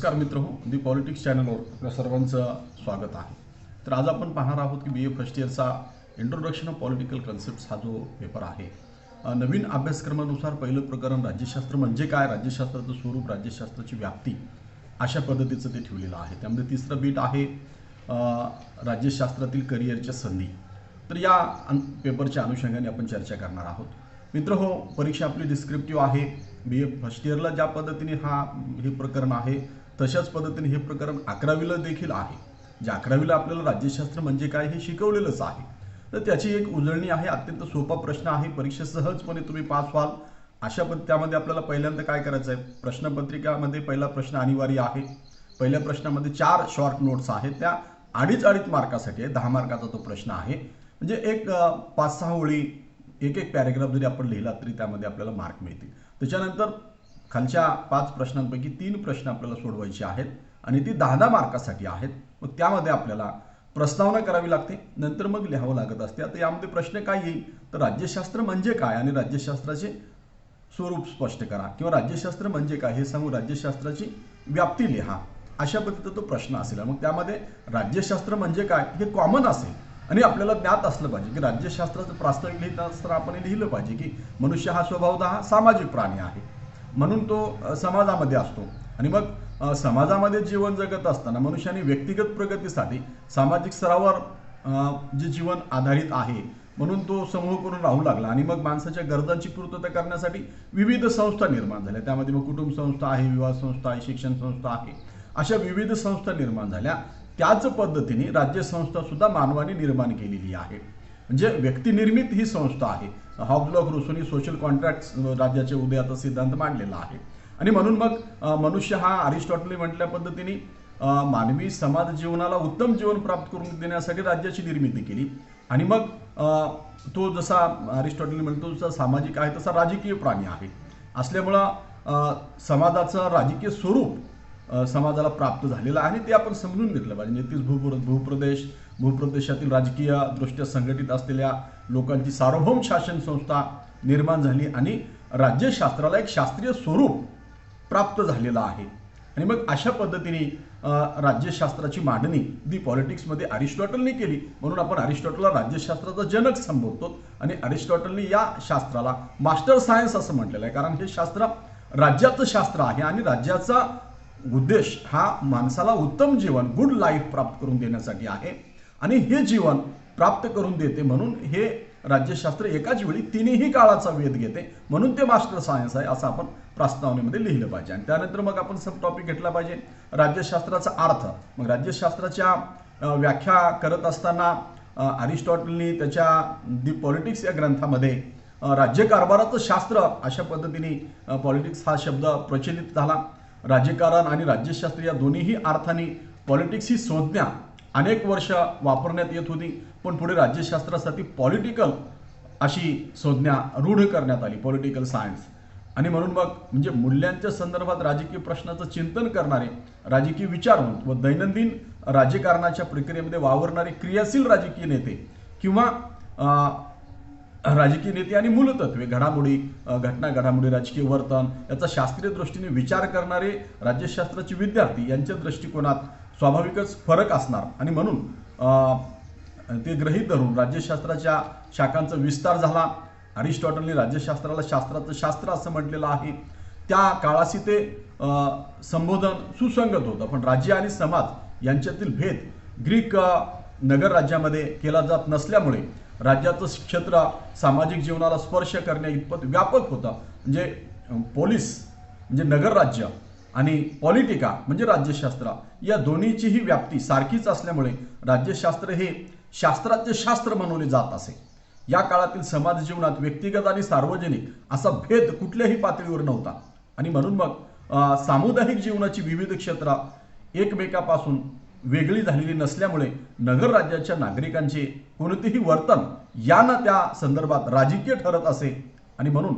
नमस्कार मित्रहो, दी पॉलिटिक्स चॅनलवर आपल्या सर्वांचं स्वागत आहे। तर आज आपण पाहणार आहोत की BA फर्स्ट इयरचा इंट्रोडक्शन ऑफ पॉलिटिकल कन्सेप्ट्स हा जो पेपर आहे, नवीन अभ्यासक्रमानुसार पहिलं प्रकरण राज्यशास्त्र म्हणजे काय, राज्यशास्त्राचं स्वरूप, राज्यशास्त्राची व्याप्ती अशा पद्धतीचं ते ठेवलेलं आहे। त्यामध्ये तिसरं बीट आहे राज्यशास्त्रातील करिअरच्या संधी। तर या पेपरच्या अनुषंगाने आपण चर्चा करणार आहोत। मित्रहो, परीक्षा आपली डिस्क्रिप्टिव्ह आहे। BA फर्स्ट इयरला ज्या पद्धतीने हे प्रकरण आहे तशाच पद्धतीने हे प्रकरण 11वीला देखील आहे। जे 11वीला आपल्याला राज्यशास्त्र म्हणजे काय हे शिकवलेलंच आहे। तर त्याची एक उजळणी आहे, अत्यंत सोपा प्रश्न आहे, परीक्षेत सहजपणे तुम्ही पास व्हाल अशा त्यामध्ये आपल्याला पहिल्यांदा काय करायचं आहे, प्रश्नपत्रिकामध्ये पहिला प्रश्न अनिवार्य आहे। पहिल्या प्रश्नामध्ये 4 शॉर्ट नोट्स आहेत, त्या अडीच मार्कासाठी आहे। 10 मार्काचा तो प्रश्न आहे। म्हणजे एक 5-6 ओळी एक पॅरेग्राफ जरी आपण लिहिला तरी त्यामध्ये आपल्याला मार्क मिळतील। त्याच्यानंतर खालच्या 5 प्रश्नांपैकी 3 प्रश्न आपल्याला सोडवायचे आहेत आणि ती 10 मार्कासाठी आहेत। मग त्यामध्ये आपल्याला प्रस्तावना करावी लागते, नंतर मग लिहावं लागत असते। आता यामध्ये प्रश्न काय येईल तर राज्यशास्त्र म्हणजे काय आणि राज्यशास्त्राचे स्वरूप स्पष्ट करा, किंवा राज्यशास्त्र म्हणजे काय हे सांगू, राज्यशास्त्राची व्याप्ती लिहा, अशा पद्धतीचा तो प्रश्न असेल। मग त्यामध्ये राज्यशास्त्र म्हणजे काय हे कॉमन असेल आणि आपल्याला ज्ञात असलं पाहिजे की राज्यशास्त्राचं प्रास्ताविक लिहित असताना आपण लिहिलं पाहिजे की मनुष्य हा स्वभावतः हा सामाजिक प्राणी आहे, म्हणून तो समाजामध्ये असतो आणि मग समाजामध्ये जीवन जगत असताना मनुष्याने व्यक्तिगत प्रगतीसाठी सामाजिक स्तरावर जे जीवन आधारित आहे म्हणून तो समूह करून राहू लागला आणि मग माणसाच्या गरजांची पूर्तता करण्यासाठी विविध संस्था निर्माण झाल्या। त्यामध्ये मग कुटुंब संस्था आहे, विवाह संस्था आहे, शिक्षण संस्था आहे, अशा विविध संस्था निर्माण झाल्या। त्याच पद्धतीने राज्यसंस्था सुद्धा मानवाने निर्माण केलेली आहे, म्हणजे व्यक्तिनिर्मित ही संस्था आहे। हॉब्स रुसोनी सोशल कॉन्ट्रॅक्ट राज्याचे उदयाचा सिद्धांत मांडलेला आहे आणि म्हणून मग मनुष्य हा अरिस्टॉटलने म्हटल्या पद्धतीने मानवी समाज जीवनाला उत्तम जीवन प्राप्त करून देण्यासाठी राज्याची निर्मिती केली आणि मग तो जसा अरिस्टॉटलने म्हणतो जसा सामाजिक आहे तसा राजकीय प्राणी आहे असल्यामुळं समाजाचं राजकीय स्वरूप समाजाला प्राप्त झालेला आहे आणि ते आपण समजून घेतलं पाहिजे। 33 भूप्रदेशातील राजकीय दृष्ट्या संघटित असलेल्या लोकांची सार्वभौम शासन संस्था निर्माण झाली आणि राज्यशास्त्राला एक शास्त्रीय स्वरूप प्राप्त झालेलं आहे आणि मग अशा पद्धतीने राज्यशास्त्राची मांडणी दी पॉलिटिक्समध्ये अरिस्टॉटलने केली, म्हणून आपण अरिस्टॉटलला राज्यशास्त्राचा जनक संबोधतो आणि अरिस्टॉटलने या शास्त्राला मास्टर सायन्स असं म्हटलेलं आहे, कारण हे शास्त्र राज्याचं शास्त्र आहे आणि राज्याचा उद्देश हा माणसाला उत्तम जीवन, गुड लाईफ प्राप्त करून देण्यासाठी आहे आणि हे जीवन प्राप्त करून देते, म्हणून हे राज्यशास्त्र एकाच वेळी तिन्ही काळाचा वेध घेते, म्हणून ते मास्टर सायन्स आहे असं आपण प्रस्तावनेमध्ये लिहिलं पाहिजे। आणि त्यानंतर मग आपण सब टॉपिक घेतला पाहिजे राज्यशास्त्राचा अर्थ। मग राज्यशास्त्राच्या व्याख्या करत असताना अरिस्टॉटलने त्याच्या दी पॉलिटिक्स या ग्रंथामध्ये राज्यकारभाराचं शास्त्र अशा पद्धतीने पॉलिटिक्स हा शब्द प्रचलित झाला। राजकारण आणि राज्यशास्त्र या दोन्हीही अर्थाने पॉलिटिक्स ही संज्ञा अनेक वर्ष वापरण्यात येत होती, पण पुढे राज्यशास्त्रासाठी पॉलिटिकल अशी संज्ञा रूढ करण्यात आली, पॉलिटिकल सायन्स। आणि म्हणून मग म्हणजे मूल्यांच्या संदर्भात राजकीय प्रश्नाचं चिंतन करणारे राजकीय विचारवंत व दैनंदिन राजकारणाच्या प्रक्रियेमध्ये वावरणारे क्रियाशील राजकीय नेते किंवा राजकीय नेते आणि मूलतत्वे, घटना घडामोडी, राजकीय वर्तन याचा शास्त्रीय दृष्टीने विचार करणारे राज्यशास्त्राचे विद्यार्थी यांच्या दृष्टिकोनात स्वाभाविकच फरक असणार आणि म्हणून ते गृहीत धरून राज्यशास्त्राच्या शाखांचा विस्तार झाला। अरिस्टॉटलने राज्यशास्त्राला शास्त्राचं शास्त्र असं म्हटलेलं आहे। त्या काळाशी ते संबोधन सुसंगत होतं, पण राज्य आणि समाज यांच्यातील भेद ग्रीक नगर राज्यामध्ये केला जात नसल्यामुळे राज्याचं क्षेत्र सामाजिक जीवनाला स्पर्श करण्या इतपत व्यापक होतं। म्हणजे पोलीस म्हणजे नगर राज्य आणि पॉलिटिका म्हणजे राज्यशास्त्र या दोन्हीचीही व्याप्ती सारखीच असल्यामुळे राज्यशास्त्र हे शास्त्राचे शास्त्र म्हणवले जात असे। या काळातील समाज जीवनात व्यक्तिगत आणि सार्वजनिक असा भेद कुठल्याही पातळीवर नव्हता आणि म्हणून मग सामुदायिक जीवनाची विविध क्षेत्र एकमेकापासून वेगळी झालेली नसल्यामुळे नगर राज्याच्या नागरिकांचे कोणतेही वर्तन या ना त्या संदर्भात राजकीय ठरत असे आणि म्हणून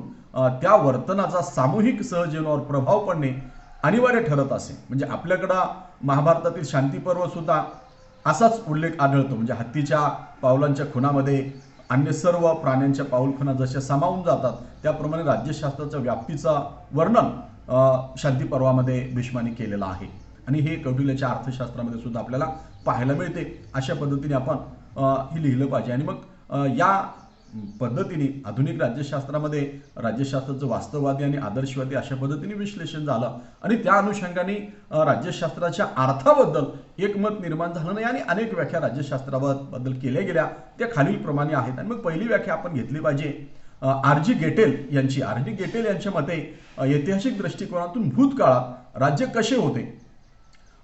त्या वर्तनाचा सामूहिक सहजीवनावर प्रभाव पडणे अनिवार्य ठरत असे। म्हणजे आपल्याकडं महाभारतातील शांतीपर्व सुद्धा असाच उल्लेख आढळतो, म्हणजे हत्तीच्या पावलांच्या खुणामध्ये अन्य सर्व प्राण्यांच्या पाऊलखुणा जशा सामावून जातात त्याप्रमाणे राज्यशास्त्राच्या व्याप्तीचा वर्णन शांतीपर्वामध्ये भीष्माने केलेलं आहे। आणि हे कौटिल्याच्या अर्थशास्त्रामध्ये सुद्धा आपल्याला पाहायला मिळते। अशा पद्धतीने आपण हे लिहिलं पाहिजे। आणि मग या पद्धतीने आधुनिक राज्यशास्त्रामध्ये राज्यशास्त्राचं वास्तववादी आणि आदर्शवादी अशा पद्धतीने विश्लेषण झालं आणि त्या अनुषंगाने राज्यशास्त्राच्या अर्थाबद्दल एकमत निर्माण झालं नाही आणि अनेक व्याख्या राज्यशास्त्राबद्दल केल्या गेल्या त्या खालीलप्रमाणे आहेत। आणि मग पहिली व्याख्या आपण घेतली पाहिजे आर.जी. गेटेल यांची। आर.जी. गेटेल यांच्या मते ऐतिहासिक दृष्टिकोनातून भूतकाळात राज्य कसे होते,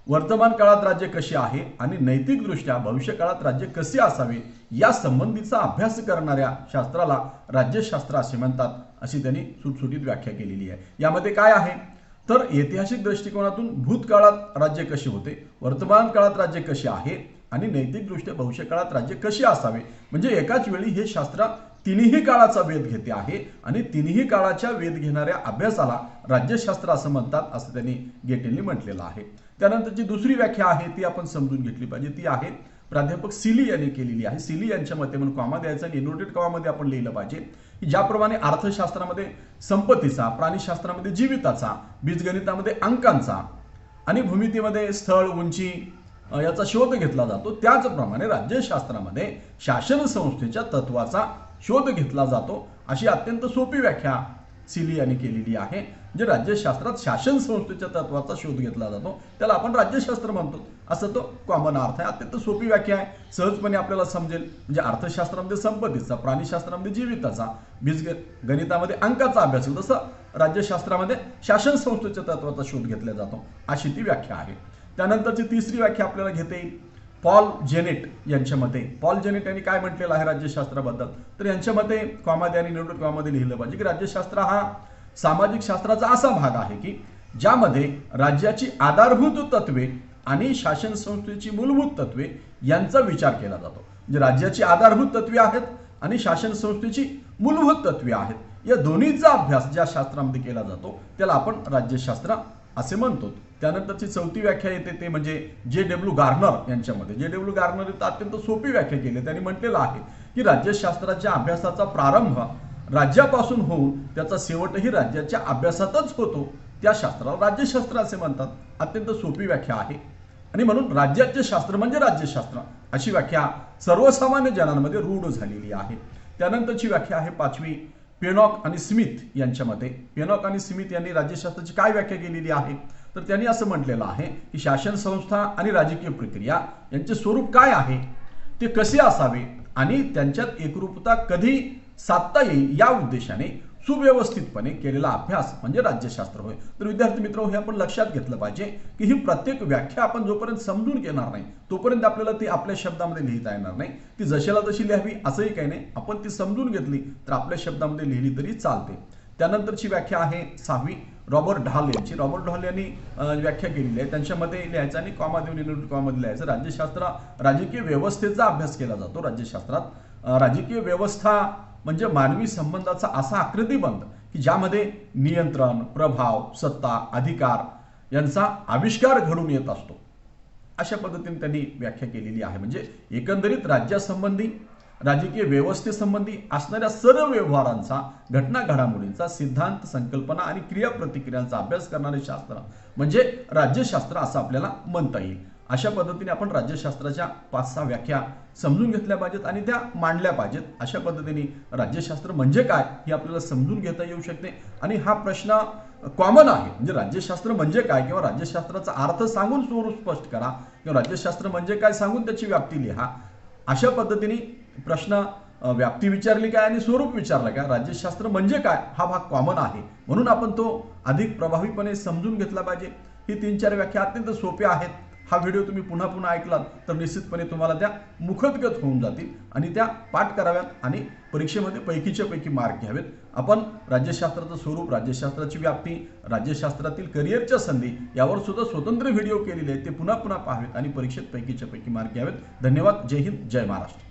वर्तमान काळात राज्य कसे आहे आणि नैतिकदृष्ट्या भविष्यकाळात राज्य कसे असावे या संबंधीचा अभ्यास करणाऱ्या शास्त्राला राज्यशास्त्र असे म्हणतात, अशी त्यांनी सुटसुटीत व्याख्या केलेली आहे। यामध्ये काय आहे तर ऐतिहासिक दृष्टिकोनातून भूतकाळात राज्य कसे होते, वर्तमान काळात राज्य कसे आहे आणि नैतिकदृष्ट्या भविष्यकाळात राज्य कसे असावे, म्हणजे एकाच वेळी हे शास्त्र तिन्ही काळाचा वेध घेते आहे आणि तिन्ही काळाच्या वेध घेणाऱ्या अभ्यासाला राज्यशास्त्र असं म्हणतात, असं त्यांनी गेटेलनी म्हटलेलं आहे। त्यानंतरची दुसरी व्याख्या आहे ती आपण समजून घेतली पाहिजे, ती आहे प्राध्यापक सिली यांनी केलेली आहे। सिली यांच्या मते म्हणून कॉमा द्यायचा आणि इनोटेड कॉमामध्ये आपण लिहिलं पाहिजे की ज्याप्रमाणे अर्थशास्त्रामध्ये संपत्तीचा, प्राणीशास्त्रामध्ये जीविताचा, बीजगणितामध्ये अंकांचा आणि भूमितीमध्ये स्थळ, उंची याचा शोध घेतला जातो, त्याचप्रमाणे राज्यशास्त्रामध्ये शासन संस्थेच्या तत्वाचा शोध घेतला जातो, अशी अत्यंत सोपी व्याख्या सिली यांनी केलेली आहे। जे राज्यशास्त्रात शासन संस्थेच्या तत्वाचा शोध घेतला जातो त्याला आपण राज्यशास्त्र म्हणतो, असं तो कॉमन अर्थ आहे। अत्यंत सोपी व्याख्या आहे, सहजपणे आपल्याला समजेल। म्हणजे अर्थशास्त्रामध्ये संपत्तीचा, प्राणीशास्त्रामध्ये जीविताचा, बीजगणितामध्ये अंकाचा अभ्यास होतो, तसं राज्यशास्त्रामध्ये शासन संस्थेच्या तत्वाचा शोध घेतला जातो, अशी ती व्याख्या आहे। त्यानंतरची तिसरी व्याख्या आपल्याला घेता येईल पॉल जेनेट यांच्या मते। पॉल जेनेट यांनी काय म्हटलेलं आहे राज्यशास्त्राबद्दल, तर यांच्या मते कॉमामध्ये आणि नोटेड कॉमामध्ये लिहिलं पाहिजे की राज्यशास्त्र हा सामाजिक शास्त्राचा असा भाग आहे की ज्यामध्ये राज्याची आधारभूत तत्वे आणि शासन संस्थेची मूलभूत तत्वे यांचा विचार केला जातो। म्हणजे राज्याची आधारभूत तत्वे आहेत आणि शासन संस्थेची मूलभूत तत्वे आहेत, या दोन्हीचा अभ्यास ज्या शास्त्रामध्ये केला जातो त्याला आपण राज्यशास्त्र असे म्हणतो। त्यानंतरची चौथी व्याख्या येते ते म्हणजे जे.डब्ल्यू. गार्नर यांच्यामध्ये। जे.डब्ल्यू. गार्नर अत्यंत सोपी व्याख्या केली, त्यांनी म्हटलेलं आहे की राज्यशास्त्राच्या अभ्यासाचा प्रारंभ राज्यापासून होऊन त्याचा शेवटही राज्याच्या अभ्यासातच होतो, त्या शास्त्राला राज्यशास्त्र असे म्हणतात। अत्यंत सोपी व्याख्या आहे आणि म्हणून राज्याचे शास्त्र म्हणजे राज्यशास्त्र, अशी व्याख्या सर्वसामान्य जनांमध्ये रूढ झालेली आहे। त्यानंतरची व्याख्या आहे पाचवी पेनॉक आणि स्मिथ यांच्या मते। पेनॉक आणि स्मिथ यांनी राज्यशास्त्राची काय व्याख्या केलेली आहे तर त्यांनी असं म्हटलेलं आहे की शासन संस्था आणि राजकीय प्रक्रिया यांचे स्वरूप काय आहे, ते कसे असावे आणि त्यांच्यात एकरूपता कधी साधता येईल या उद्देशाने सुव्यवस्थितपणे केलेला अभ्यास म्हणजे राज्यशास्त्र होय। तर विद्यार्थी मित्रांनो, हे आपण लक्षात घेतलं पाहिजे की ही प्रत्येक व्याख्या आपण जोपर्यंत समजून घेणार नाही तोपर्यंत आपल्याला ती आपल्या शब्दामध्ये लिहिता येणार नाही। ती जशाला तशी लिहावी असंही काही नाही, आपण ती समजून घेतली तर आपल्या शब्दामध्ये लिहिली तरी चालते। त्यानंतरची व्याख्या आहे सहावी रॉबर्ट ढाल यांची। रॉबर्ट ढाल यांनी व्याख्या केलेली आहे, त्यांच्या मते लिहायचं आणि कॉमा देऊन इनोटेड कॉमामध्ये लिहायचं। राज्यशास्त्र राजकीय व्यवस्थेचा अभ्यास केला जातो। राज्यशास्त्रात राजकीय व्यवस्था म्हणजे मानवी संबंधाचा असा आकृतिबंध की ज्यामध्ये नियंत्रण, प्रभाव, सत्ता, अधिकार यांचा आविष्कार घडून येत असतो, अशा पद्धतीने त्यांनी व्याख्या केलेली आहे। म्हणजे एकंदरीत राज्यासंबंधी, राजकीय व्यवस्थेसंबंधी असणाऱ्या सर्व व्यवहारांचा, घटना घडामोडींचा, सिद्धांत, संकल्पना आणि क्रिया प्रतिक्रियांचा अभ्यास करणारे शास्त्र म्हणजे राज्यशास्त्र असं आपल्याला म्हणता येईल। अशा पद्धतीने आपण राज्यशास्त्राच्या 5-6 व्याख्या समजून घेतल्या पाहिजेत आणि त्या मांडल्या पाहिजेत। अशा पद्धतीने राज्यशास्त्र म्हणजे काय हे आपल्याला समजून घेता येऊ शकते आणि हा प्रश्न कॉमन आहे। म्हणजे राज्यशास्त्र म्हणजे काय किंवा राज्यशास्त्राचा अर्थ सांगून स्वरूप स्पष्ट करा किंवा राज्यशास्त्र म्हणजे काय सांगून त्याची व्याप्ती लिहा, अशा पद्धतीने प्रश्न व्याप्ती विचारली काय आणि स्वरूप विचारलं काय, राज्यशास्त्र म्हणजे काय हा भाग कॉमन आहे, म्हणून आपण तो अधिक प्रभावीपणे समजून घेतला पाहिजे। ही 3-4 व्याख्या अत्यंत सोप्या आहेत। हा व्हिडिओ तुम्ही पुन्हा पुन्हा ऐकलात तर निश्चितपणे तुम्हाला त्या मुखोद्गत होऊन जातील आणि त्या पाठ कराव्यात आणि परीक्षेमध्ये पैकीच्या पैकी मार्क घ्यावेत। आपण राज्यशास्त्राचं स्वरूप, राज्यशास्त्राची व्याप्ती, राज्यशास्त्रातील करिअरच्या संधी यावर सुद्धा स्वतंत्र व्हिडिओ केलेले आहेत, ते पुन्हा पुन्हा पाहावेत आणि परीक्षेत पैकीच्या पैकी मार्क घ्यावेत। धन्यवाद। जय हिंद, जय महाराष्ट्र।